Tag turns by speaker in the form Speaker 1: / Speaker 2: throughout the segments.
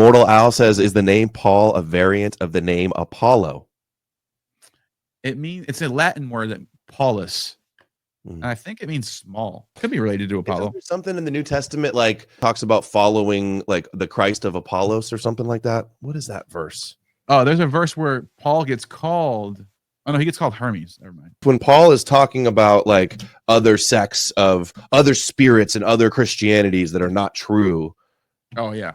Speaker 1: Immortal Owl says, is the name Paul a variant of the name Apollo?
Speaker 2: It's a Latin word, Paulus. And I think it means small. Could be related to Apollo.
Speaker 1: There's something in the New Testament like talks about following like the Christ of Apollos or something like that. What is that verse?
Speaker 2: Oh, there's a verse where Paul gets called. Oh no, he gets called Hermes. Never mind.
Speaker 1: When Paul is talking about like other sects of other spirits and other Christianities that are not true.
Speaker 2: Oh yeah.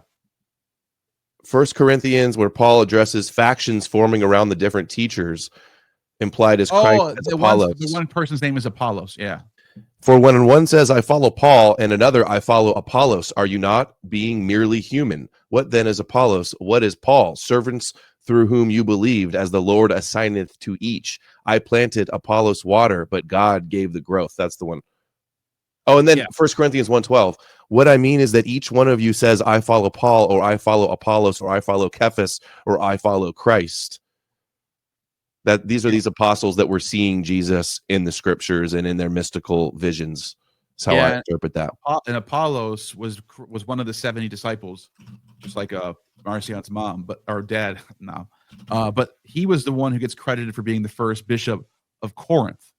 Speaker 1: 1 Corinthians, where Paul addresses factions forming around the different teachers, implied as Christ as Apollos.
Speaker 2: The one person's name is Apollos. Yeah.
Speaker 1: For when one says, I follow Paul, and another, I follow Apollos, are you not being merely human? What then is Apollos? What is Paul? Servants through whom you believed, as the Lord assigneth to each. I planted, Apollos water, but God gave the growth. That's the one. Oh, and then 1 Corinthians 1:12. What I mean is that each one of you says, I follow Paul, or I follow Apollos, or I follow Cephas, or I follow Christ. That these are these apostles that were seeing Jesus in the scriptures and in their mystical visions. That's how I interpret that.
Speaker 2: And Apollos was one of the 70 disciples, just like Marcion's mom, or dad now. But he was the one who gets credited for being the first bishop of Corinth.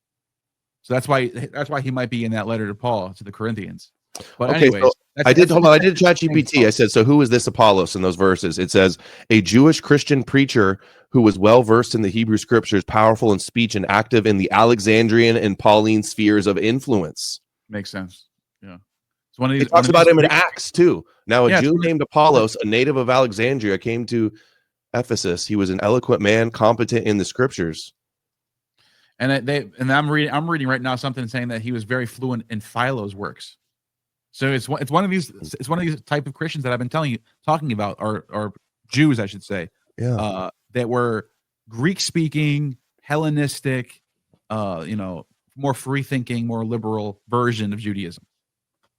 Speaker 2: So that's why he might be in that letter to Paul to the Corinthians. But
Speaker 1: okay,
Speaker 2: anyways,
Speaker 1: so I did ChatGPT. I said, so who is this Apollos in those verses? It says, a Jewish Christian preacher who was well versed in the Hebrew scriptures, powerful in speech, and active in the Alexandrian and Pauline spheres of influence.
Speaker 2: Makes sense. Yeah. It's one of these.
Speaker 1: It talks about him in Acts too. Now, a Jew named Apollos, a native of Alexandria, came to Ephesus. He was an eloquent man, competent in the scriptures.
Speaker 2: And I'm reading right now something saying that he was very fluent in Philo's works. So it's one of these type of Christians that I've been talking about, or Jews, I should say.
Speaker 1: Yeah.
Speaker 2: That were Greek speaking, Hellenistic, more free thinking, more liberal version of Judaism,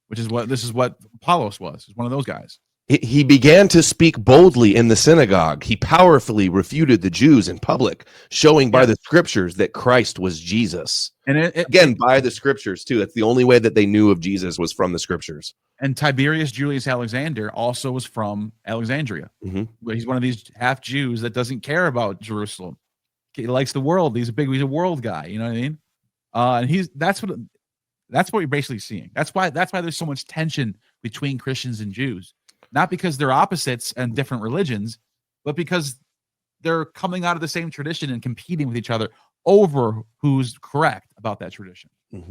Speaker 2: which is what Apollos was. He's one of those guys.
Speaker 1: He began to speak boldly in the synagogue. He powerfully refuted the Jews in public, showing by the scriptures that Christ was Jesus. And by the scriptures too. That's the only way that they knew of Jesus was from the scriptures.
Speaker 2: And Tiberius Julius Alexander also was from Alexandria.
Speaker 1: Mm-hmm.
Speaker 2: He's one of these half Jews that doesn't care about Jerusalem. He likes the world. He's a world guy. You know what I mean? And that's what you're basically seeing. That's why there's so much tension between Christians and Jews. Not because they're opposites and different religions, but because they're coming out of the same tradition and competing with each other over who's correct about that tradition.
Speaker 1: Mm-hmm.